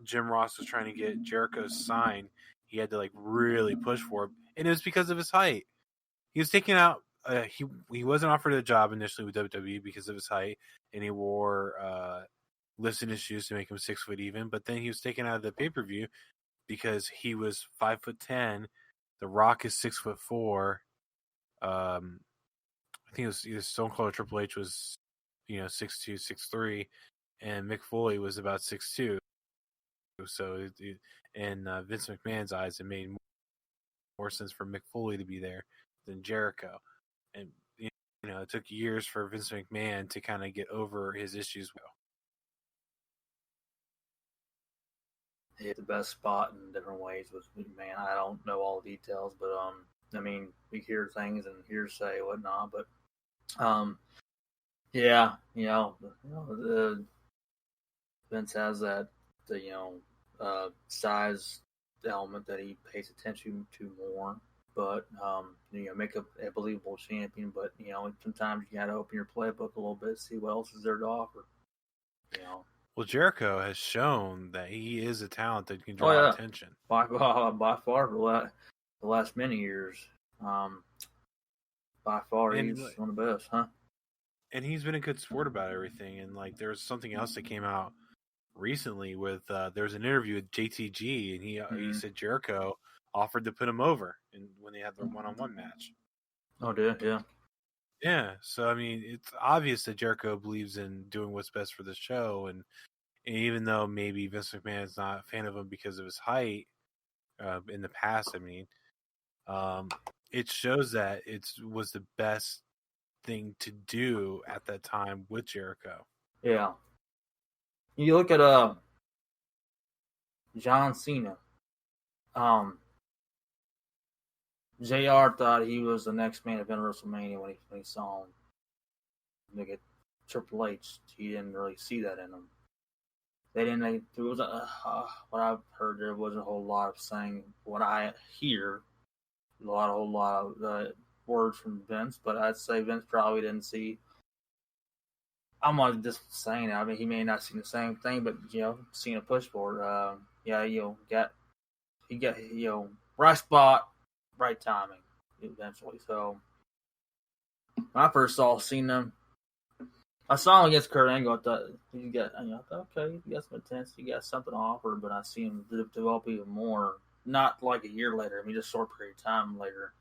Jim Ross was trying to get Jericho's sign, he had to like really push for it, and it was because of his height. He was taken out. He wasn't offered a job initially with WWE because of his height, and he wore lifting shoes to make him 6 foot even. But then he was taken out of the pay per view because he was 5'10". The Rock is 6'4". I think it was either Stone Cold or Triple H was 6'2", 6'3", and Mick Foley was about 6'2". So in Vince McMahon's eyes, it made more sense for Mick Foley to be there than Jericho. And it took years for Vince McMahon to kind of get over his issues. He hit the best spot in different ways with McMahon. I don't know all the details, but I mean, we hear things and hearsay and whatnot, but yeah, Vince has that size element that he pays attention to more. But make a believable champion. But sometimes you gotta open your playbook a little bit, see what else is there to offer. Well, Jericho has shown that he is a talent that can draw attention. By far, for the last many years, by far he's one of the best, huh? And he's been a good sport about everything. And like, there was something else that came out recently with there was an interview with JTG, and he said Jericho offered to put him over when they had their one-on-one match. Oh, yeah. Yeah, so I mean, it's obvious that Jericho believes in doing what's best for the show, and even though maybe Vince McMahon is not a fan of him because of his height in the past, I mean, it shows that it was the best thing to do at that time with Jericho. Yeah. You look at John Cena. JR thought he was the next main event of WrestleMania when he saw him. Look at Triple H. He didn't really see that in him. They didn't. There was what I've heard. There wasn't a whole lot of saying. What I hear, a whole lot of words from Vince, but I'd say Vince probably didn't see. I'm not just saying that. I mean, he may not see the same thing, but seen a push for it. He got right spot. Right timing, eventually. So, when I first seen them, I saw him against Kurt Angle. I thought okay, he got some intensity, he got something to offer. But I see him develop even more. Not like a year later. I mean, just a short period of time later.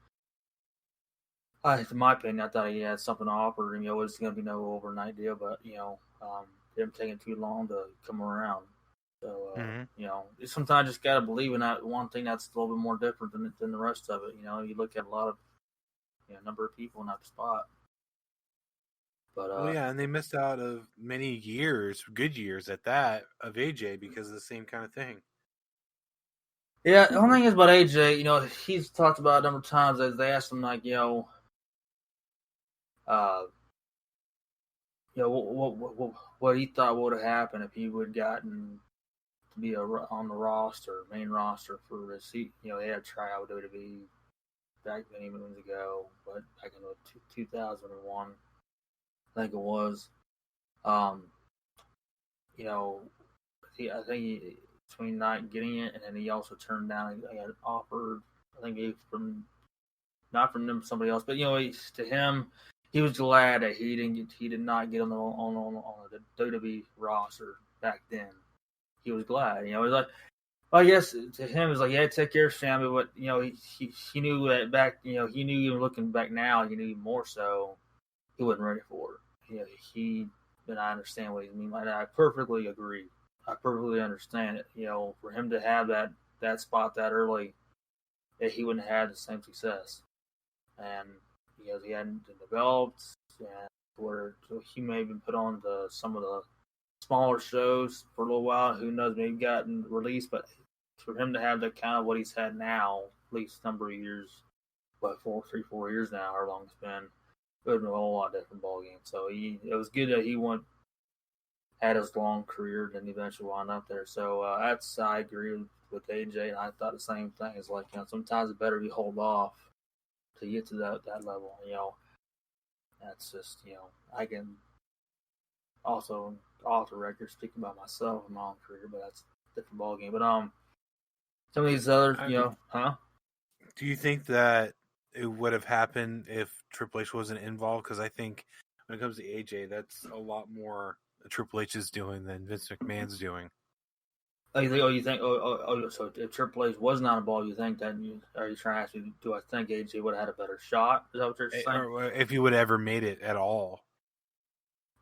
In my opinion, I thought he had something to offer. And, it was going to be no overnight deal, but him taking too long to come around. So, sometimes you just got to believe in that one thing that's a little bit more different than the rest of it. You look at a lot of, number of people in that spot. But and they missed out of many years, good years at that, of AJ because of the same kind of thing. Yeah, the only thing is about AJ, he's talked about a number of times as they asked him, like, what he thought would have happened if he would have gotten to be on the main roster for his seat. They had a tryout with WWE back many moons ago, but back in 2001, I think it was. I think between not getting it and then he also turned down. He had offered, I think not from them, somebody else, but to him, he was glad that he did not get on the WWE roster back then. He was glad, it was like, I guess to him, it was like, yeah, take care of his family, but he knew that back, he knew even looking back now, he knew even more so, he wasn't ready for it. And I understand what he means. I perfectly agree. I perfectly understand it. For him to have that spot that early, that he wouldn't have had the same success, and he hadn't been developed, and where he may have been put on some of the smaller shows for a little while. Who knows? Maybe gotten released, but for him to have the kind of what he's had now, at least a number of years, 4 years now, however long it's been, it would have been a whole lot different ball game. So it was good that he had his long career and eventually wound up there. So I agree with AJ, and I thought the same thing. It's like sometimes it's better to hold off to get to that level. That's just I can also off the record speaking about myself and my own career, but that's a different ballgame. But some of these others, Do you think that it would have happened if Triple H wasn't involved? Because I think when it comes to AJ, that's a lot more Triple H is doing than Vince McMahon's doing. So if Triple H was not involved, you think that? Are you trying to ask me? Do I think AJ would have had a better shot? Is that what you're saying? Or if he would have ever made it at all?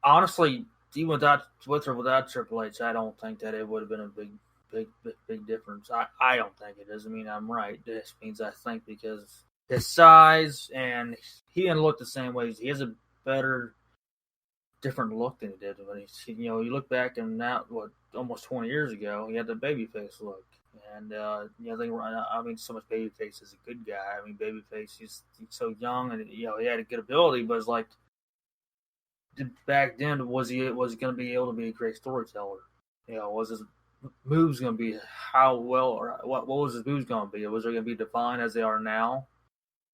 Honestly, even with or without Triple H, I don't think that it would have been a big difference. I don't think it is. I mean, I'm right. This means I think because his size and he didn't look the same way. He has a better, different look than he did when you look back and now almost 20 years ago, he had the babyface look, and so much babyface is a good guy. I mean, babyface he's so young and he had a good ability, but it's like back then was he going to be able to be a great storyteller? Was his moves going to be how well or what was his moves going to be? Was they going to be defined as they are now?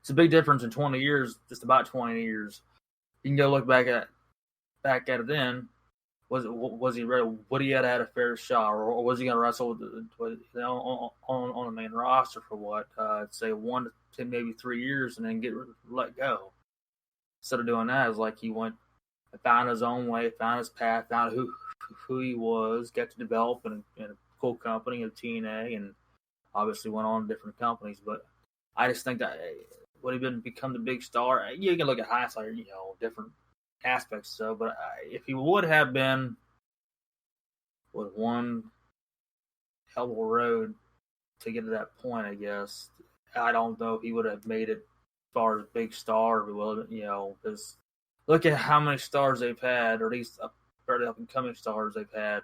It's a big difference in 20 years, just about 20 years. You can go look back at it then. Was he ready? Would he have had a fair shot, or was he going to wrestle on the main roster for say 1 to maybe 3 years and then get let go? Instead of doing that, it's like he went and found his own way, found his path, found who he was, got to develop in a cool company of TNA, and obviously went on to different companies. But I just think that would he become the big star? You can look at hindsight, different aspects. So, but if he would have been with one hell of a road to get to that point, I guess I don't know if he would have made it as far as big star. Because look at how many stars they've had, or at least fairly up and coming stars they've had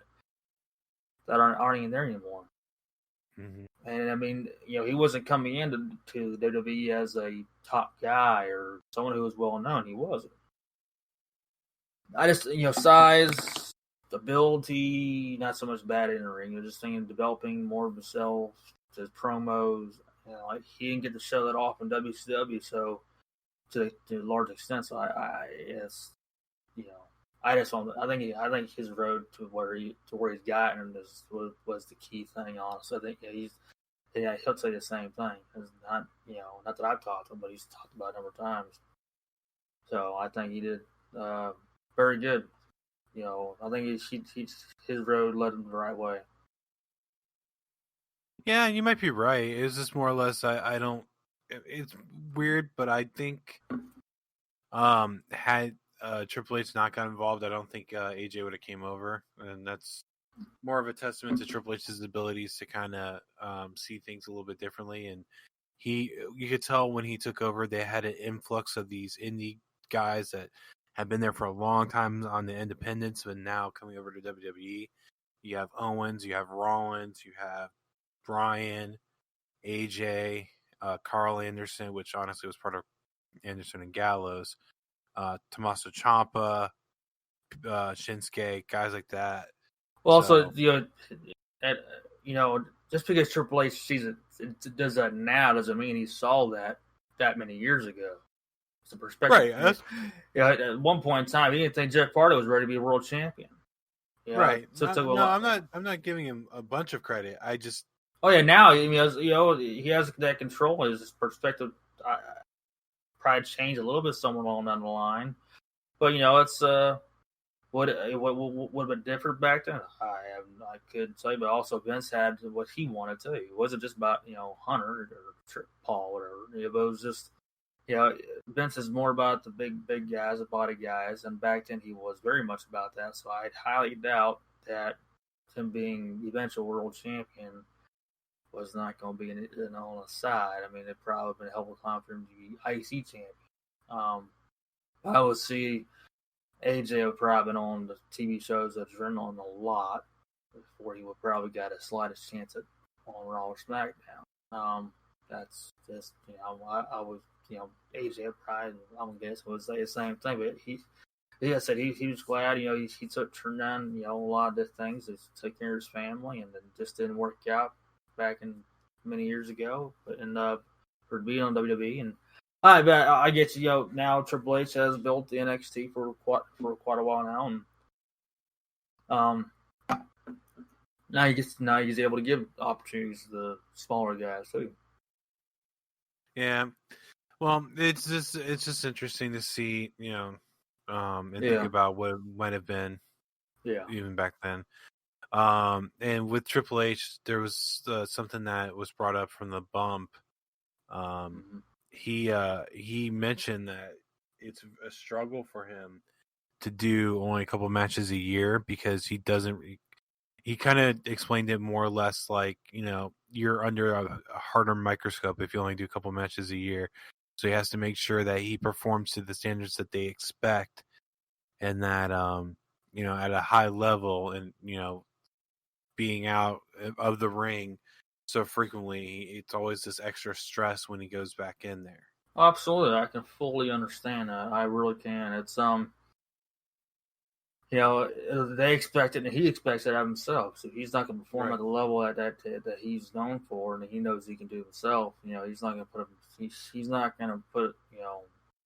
that aren't even there anymore. Mm-hmm. And I mean, he wasn't coming into the WWE as a top guy or someone who was well known. He wasn't. I just, size, ability, not so much bad in the ring. You're just thinking developing more of himself, his promos. He didn't get to show that off in WCW, so to a large extent. So I think his road to where he's gotten was the key thing. Honestly, I think he'll say the same thing. It's not that I've talked to him, but he's talked about it a number of times. So I think he did very good. I think his road led him the right way. Yeah, you might be right. It was just more or less. I don't. It's weird, but I think had Triple H not got involved, I don't think AJ would have came over, and that's more of a testament to Triple H's abilities to kind of see things a little bit differently. And you could tell when he took over, they had an influx of these indie guys that had been there for a long time on the independents, but now coming over to WWE. You have Owens, you have Rollins, you have Bryan, AJ, Carl Anderson, which honestly was part of Anderson and Gallows, Tommaso Ciampa, Shinsuke, guys like that. Well, also, just because Triple H sees it does that now doesn't mean he saw that many years ago. It's a perspective. Right. At one point in time, he didn't think Jeff Hardy was ready to be a world champion. Right. So I'm not giving him a bunch of credit. I just. Oh yeah, now he has that control. His perspective probably changed a little bit somewhere along down the line, but it's what have been different back then? I couldn't say, but also Vince had what he wanted to. It wasn't just about Hunter or Paul or whatever. It was just Vince is more about the big guys, the body guys, and back then he was very much about that. So I highly doubt that him being the eventual world champion was not going to be on the side. I mean, it probably been a helpful time for him to be IC champion. I would see AJ would probably been on the TV shows of Adrenaline a lot before he would probably got a slightest chance on Raw or SmackDown. That's just I was AJ probably I'm guessing would say the same thing, but he said he was glad he turned down a lot of the things to take care of his family, and it just didn't work out back in many years ago, but for being on WWE. And I get now Triple H has built the NXT for quite a while now, and Now he's able to give opportunities to the smaller guys too. Yeah. Well, it's just interesting to see, and think about what it might have been, even back then. And with Triple H, there was something that was brought up from the bump. He mentioned that it's a struggle for him to do only a couple matches a year because he doesn't. He kind of explained it more or less like, you're under a harder microscope if you only do a couple matches a year. So he has to make sure that he performs to the standards that they expect, and that at a high level, and being out of the ring so frequently, it's always this extra stress when he goes back in there. Absolutely, I can fully understand that. I really can. It's they expect it, and he expects it of himself. So he's not going to perform at the level that he's known for, and he knows he can do himself. He's not going to put he's not going to put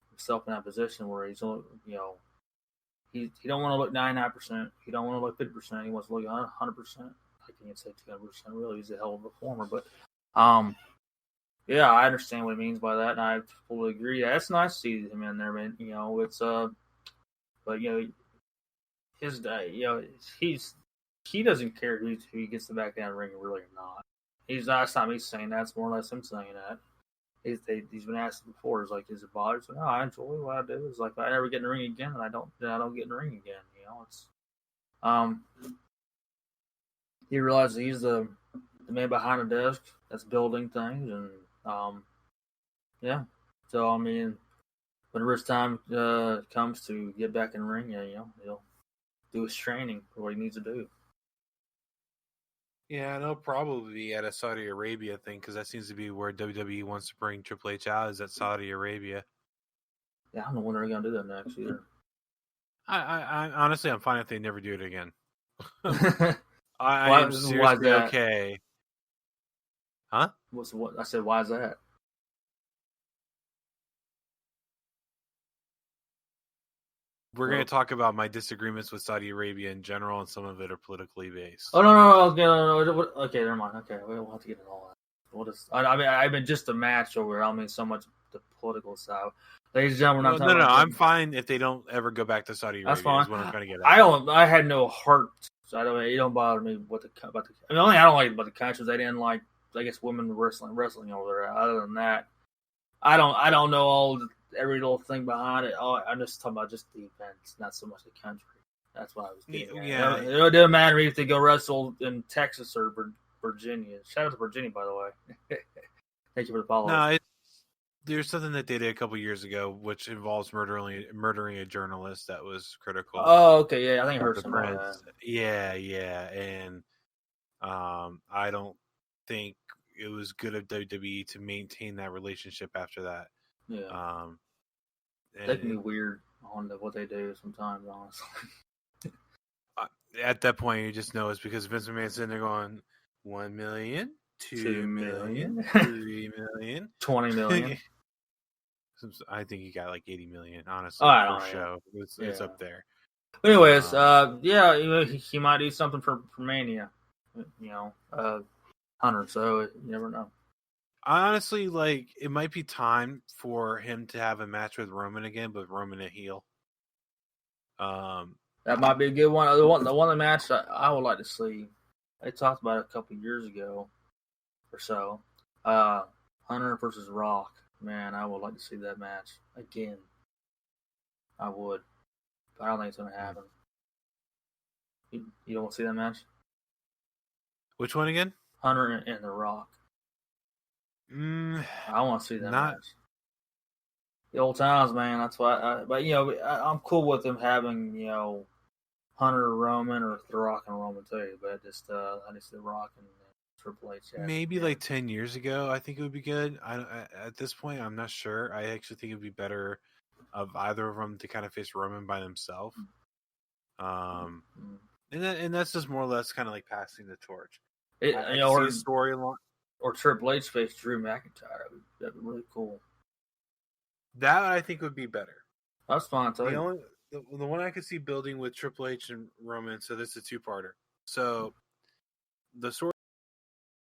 himself in that position where he's he don't want to look 99%. He don't want to look 50%. He wants to look 100%. I can't say 200%. Really, he's a hell of a performer, but I understand what he means by that, and I fully agree. Yeah, it's nice to see him in there, man. It's but his day, he doesn't care who he gets the back down the ring, really or not. That's not me saying that. It's more or less him saying that. He's been asked before. It's like, is it bothers? No, I enjoy what I do. It's like, if I never get in the ring again, and I don't get in the ring again. It's he realizes he's the man behind the desk that's building things, and So I mean, whenever his time comes to get back in the ring, he'll do his training for what he needs to do. Yeah, and it'll probably be at a Saudi Arabia thing, because that seems to be where WWE wants to bring Triple H out, is at Saudi Arabia. Yeah, I don't know when they're going to do that next either. I honestly, I'm fine if they never do it again. I am seriously okay. Huh? What I said? Why is that? We're going to talk about my disagreements with Saudi Arabia in general, and some of it are politically based. Oh no! Okay, never mind. Okay, we'll have to get into all that. I mean, just the match over. I mean, so much the political side. Ladies and gentlemen, no. I'm fine if they don't ever go back to Saudi Arabia. That's fine. Is what I'm trying to get at. I had no heart. So it don't bother me about the. I mean, only I don't like about the countries. They didn't like, I guess, women wrestling over there. Other than that, I don't know every little thing behind it. I'm just talking about just the events, not so much the country. That's what I was getting at. Yeah. It doesn't matter if they go wrestle in Texas or Virginia. Shout out to Virginia, by the way. Thank you for the follow. No, there's something that they did a couple years ago, which involves murdering a journalist that was critical. Oh, okay, yeah, I think I heard some of that. Yeah, and I don't think it was good of WWE to maintain that relationship after that. Yeah. That can be weird on what they do sometimes, honestly. At that point, you just know it's because Vince McMahon's sitting there going, 1 million, 2 million, 3 million, 20 million. I think he got like 80 million, honestly, per show. It's up there. Anyways, he might do something for Mania, Hunter. So you never know. Honestly, it might be time for him to have a match with Roman again, but Roman a heel. That might be a good one. The one match I would like to see. They talked about it a couple years ago or so. Hunter versus Rock. Man, I would like to see that match again. I would. But I don't think it's going to happen. You don't want to see that match? Which one again? Hunter and The Rock. I want to see that match. The old times, man. That's why. But I'm cool with them having Hunter, Roman, or The Rock and Roman too. But just I just see The Rock and Triple H. Maybe 10 years ago, I think it would be good. At this point, I'm not sure. I actually think it would be better of either of them to kind of face Roman by themselves. And that's just more or less kind of like passing the torch. Or storyline. Or Triple H face Drew McIntyre. That'd be really cool. That I think would be better. That's fine too. the one I could see building with Triple H and Roman. So this is a two-parter. So the story